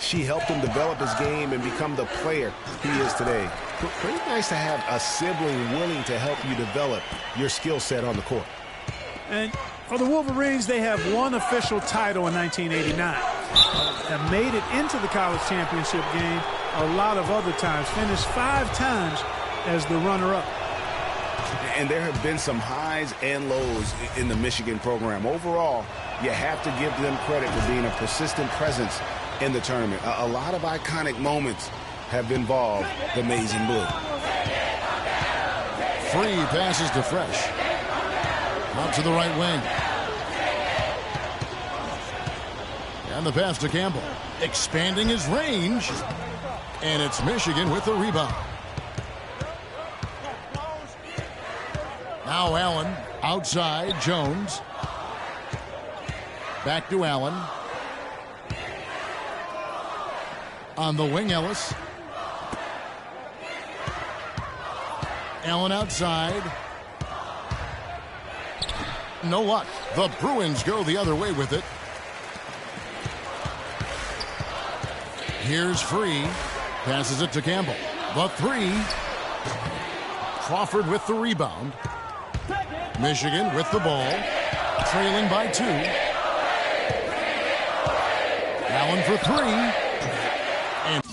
She helped him develop his game and become the player he is today. Pretty nice to have a sibling willing to help you develop your skill set on the court. And for the Wolverines, they have one official title in 1989. Have made it into the college championship game a lot of other times. Finished 5 times as the runner-up. And there have been some highs and lows in the Michigan program. Overall, you have to give them credit for being a persistent presence in the tournament. A lot of iconic moments have involved the Maize and Blue. Free passes to Fresh. Out to the right wing. And the pass to Campbell. Expanding his range. And it's Michigan with the rebound. Now Allen outside. Jones. Back to Allen. On the wing, Ellis. Allen outside. No luck. The Bruins go the other way with it. Here's Free. Passes it to Campbell. The 3. Crawford with the rebound. Michigan with the ball. Trailing by 2. Allen for 3. And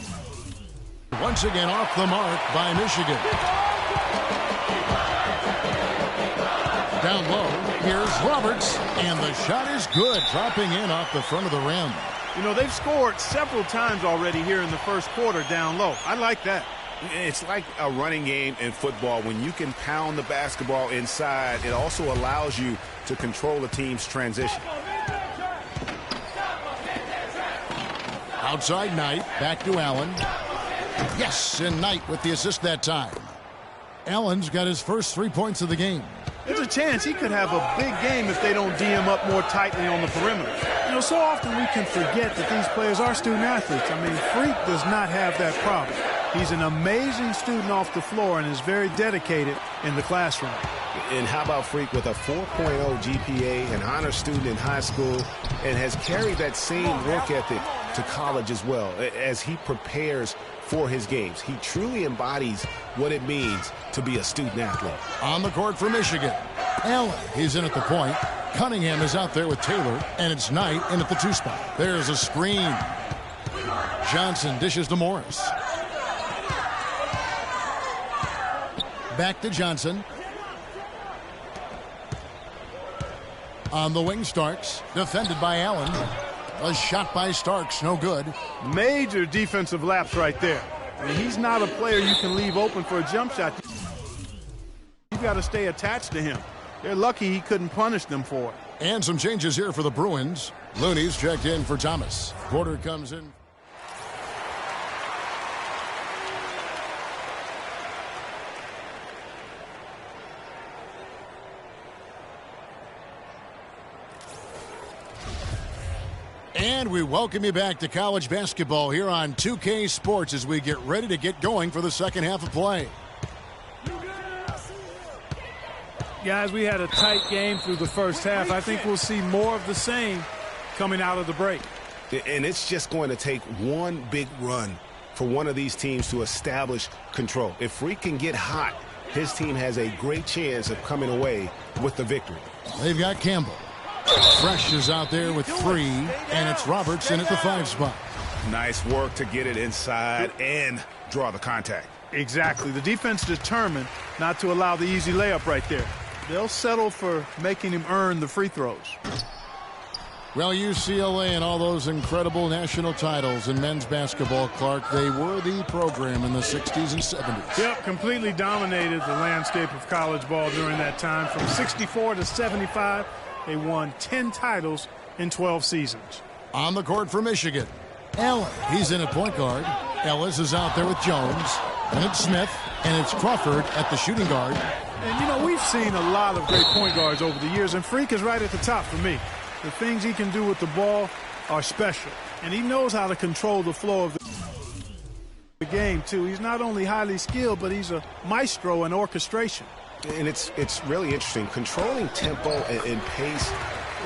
once again off the mark by Michigan. Down low, here's Roberts, and the shot is good, dropping in off the front of the rim. You know, they've scored several times already here in the first quarter down low. I like that. It's like a running game in football. When you can pound the basketball inside, it also allows you to control the team's transition. Outside Knight, back to Allen. Yes, and Knight with the assist that time. Allen's got his first 3 points of the game. There's a chance he could have a big game if they don't D him up more tightly on the perimeter. You know, so often we can forget that these players are student athletes. I mean, Freak does not have that problem. He's an amazing student off the floor and is very dedicated in the classroom. And how about Freak with a 4.0 GPA, an honor student in high school, and has carried that same work ethic to college as well as he prepares for his games. He truly embodies what it means to be a student athlete. On the court for Michigan. Allen, he's in at the point. Cunningham is out there with Taylor, and it's Knight in at the 2 spot. There's a screen. Johnson dishes to Morris. Back to Johnson. On the wing, Starks, defended by Allen. A shot by Starks, no good. Major defensive lapse right there. I mean, he's not a player you can leave open for a jump shot. You've got to stay attached to him. They're lucky he couldn't punish them for it. And some changes here for the Bruins. Looney's checked in for Thomas. Porter comes in. And we welcome you back to college basketball here on 2K Sports as we get ready to get going for the second half of play. Guys, we had a tight game through the first half. I think we'll see more of the same coming out of the break. And it's just going to take one big run for one of these teams to establish control. If Freak can get hot, his team has a great chance of coming away with the victory. They've got Campbell. Fresh is out there with 3, and it's Roberts in at the 5 spot. Nice work to get it inside and draw the contact. Exactly. The defense determined not to allow the easy layup right there. They'll settle for making him earn the free throws. Well, UCLA and all those incredible national titles in men's basketball, Clark, they were the program in the 60s and 70s. Yep, completely dominated the landscape of college ball during that time. From 64 to 75, they won 10 titles in 12 seasons. On the court for Michigan, Allen, he's in at point guard. Ellis is out there with Jones. And it's Smith, and it's Crawford at the shooting guard. And, you know, we've seen a lot of great point guards over the years, and Freak is right at the top for me. The things he can do with the ball are special, and he knows how to control the flow of the game, too. He's not only highly skilled, but he's a maestro in orchestration. And it's really interesting. Controlling tempo and pace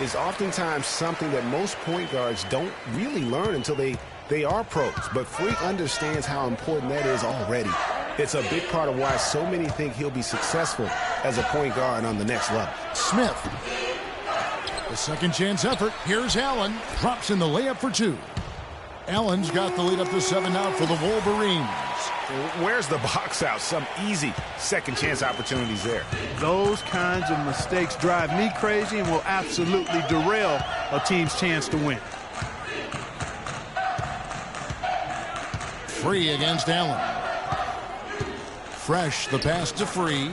is oftentimes something that most point guards don't really learn until they They are pros, but Freak understands how important that is already. It's a big part of why so many think he'll be successful as a point guard on the next level. Smith. The second chance effort. Here's Allen. Drops in the layup for two. Allen's got the lead up to 7 now for the Wolverines. Where's the box out? Some easy second chance opportunities there. Those kinds of mistakes drive me crazy and will absolutely derail a team's chance to win. Free against Allen. Fresh, the pass to Free.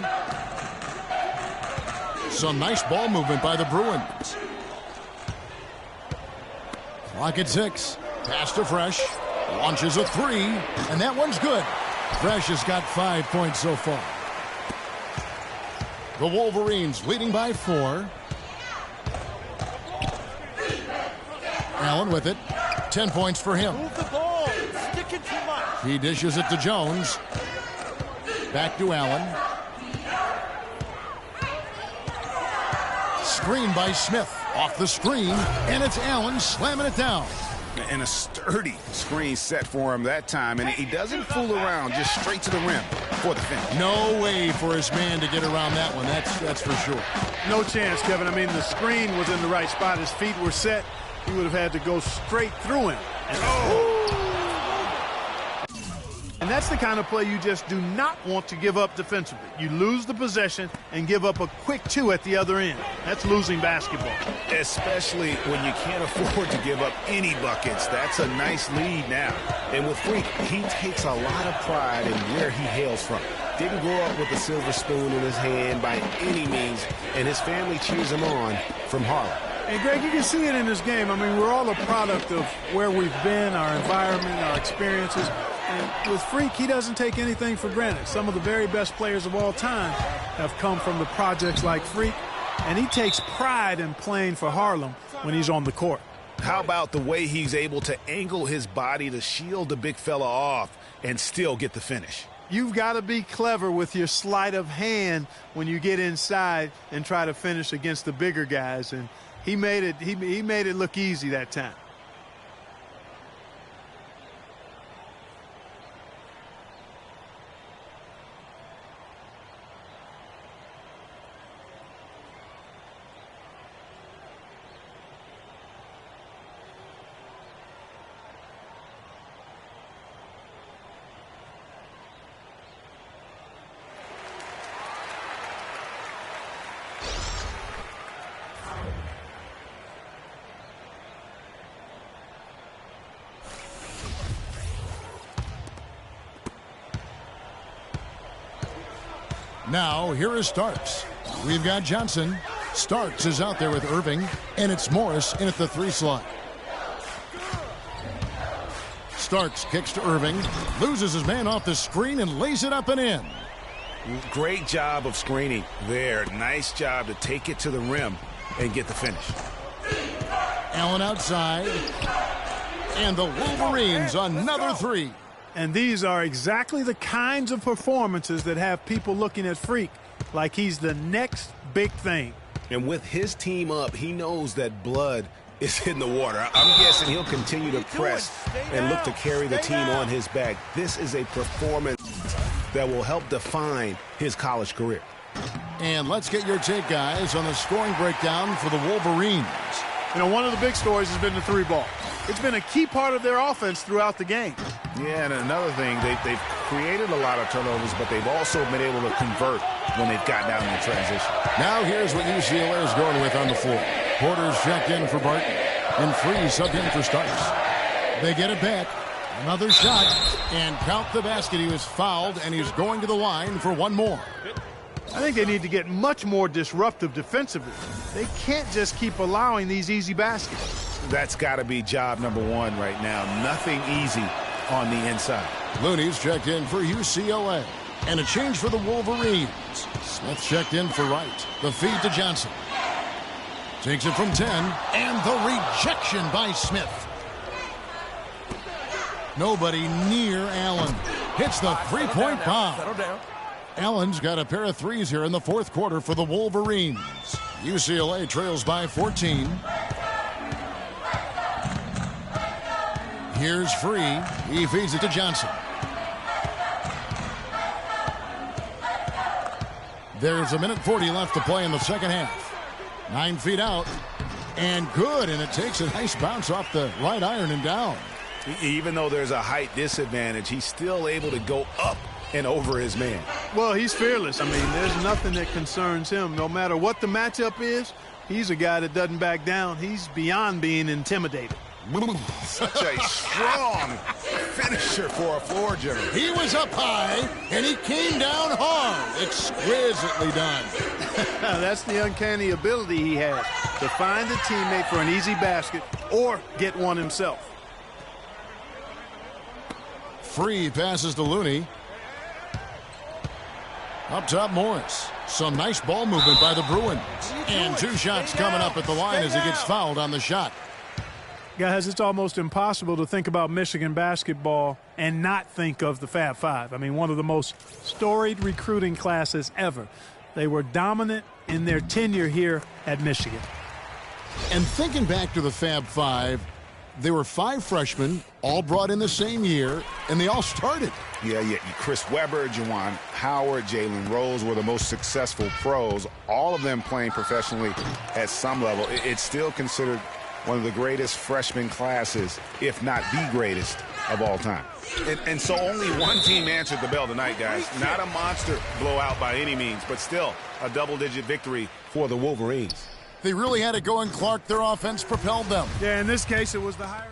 Some nice ball movement by the Bruins. Clock at 6. Pass to Fresh. Launches a 3. And that one's good. Fresh has got 5 points so far. The Wolverines leading by 4. Allen with it. 10 points for him. Move the ball. Sticking too much. He dishes it to Jones. Back to Allen. Screen by Smith. Off the screen. And it's Allen slamming it down. And a sturdy screen set for him that time. And he doesn't fool around, just straight to the rim for the finish. No way for his man to get around that one. That's for sure. No chance, Kevin. I mean, the screen was in the right spot. His feet were set. He would have had to go straight through him. And that's the kind of play you just do not want to give up defensively. You lose the possession and give up a quick 2 at the other end. That's losing basketball. Especially when you can't afford to give up any buckets. That's a nice lead now. And with Freak, he takes a lot of pride in where he hails from. Didn't grow up with a silver spoon in his hand by any means, and his family cheers him on from Harlem. And, Greg, you can see it in this game. I mean, we're all a product of where we've been, our environment, our experiences. And with Freak, he doesn't take anything for granted. Some of the very best players of all time have come from the projects like Freak, and he takes pride in playing for Harlem when he's on the court. How about the way he's able to angle his body to shield the big fella off and still get the finish? You've got to be clever with your sleight of hand when you get inside and try to finish against the bigger guys, and he made it look easy that time. Now, here is Starks. We've got Johnson. Starks is out there with Irving, and it's Morris in at the 3 slot. Starks kicks to Irving, loses his man off the screen and lays it up and in. Great job of screening there. Nice job to take it to the rim and get the finish. Allen outside, and the Wolverines another 3. And these are exactly the kinds of performances that have people looking at Freak like he's the next big thing. And with his team up, he knows that blood is in the water. I'm guessing he'll continue to press and look to carry the team on his back. This is a performance that will help define his college career. And let's get your take, guys, on the scoring breakdown for the Wolverines. You know, one of the big stories has been the 3-ball. It's been a key part of their offense throughout the game. Yeah, and another thing, they've created a lot of turnovers, but they've also been able to convert when they've got down in the transition. Now here's what UCLA is going with on the floor. Porter's checked in for Barton, and Freeze subbed in for Starks. They get it back. Another shot, and count the basket. He was fouled, and he's going to the line for one more. I think they need to get much more disruptive defensively. They can't just keep allowing these easy baskets. That's got to be job number 1 right now. Nothing easy on the inside. Looney's checked in for UCLA. And a change for the Wolverines. Smith checked in for Wright. The feed to Johnson. Takes it from 10. And the rejection by Smith. Nobody near Allen. Hits the three-point bomb. Settle down. Allen's got a pair of threes here in the fourth quarter for the Wolverines. UCLA trails by 14. Here's Free. He feeds it to Johnson. There's 1:40 left to play in the second half. 9 feet out. And good, and it takes a nice bounce off the right iron and down. Even though there's a height disadvantage, he's still able to go up and over his man. Well, he's fearless. I mean, there's nothing that concerns him. No matter what the matchup is, he's a guy that doesn't back down. He's beyond being intimidated. Such a strong finisher for a floor general. He was up high, and he came down hard. Exquisitely done. That's the uncanny ability he has, to find a teammate for an easy basket or get one himself. Free passes to Looney. Up top, Morris. Some nice ball movement by the Bruins. And 2 shots coming up at the line as he gets fouled on the shot. Guys, it's almost impossible to think about Michigan basketball and not think of the Fab Five. I mean, one of the most storied recruiting classes ever. They were dominant in their tenure here at Michigan. And thinking back to the Fab Five, there were 5 freshmen, all brought in the same year, and they all started. Yeah. Chris Webber, Juwan Howard, Jalen Rose were the most successful pros, all of them playing professionally at some level. It's still considered one of the greatest freshman classes, if not the greatest, of all time. And so only one team answered the bell tonight, guys. Not a monster blowout by any means, but still a double-digit victory for the Wolverines. They really had it going, Clark. Their offense propelled them. Yeah, in this case, it was the higher...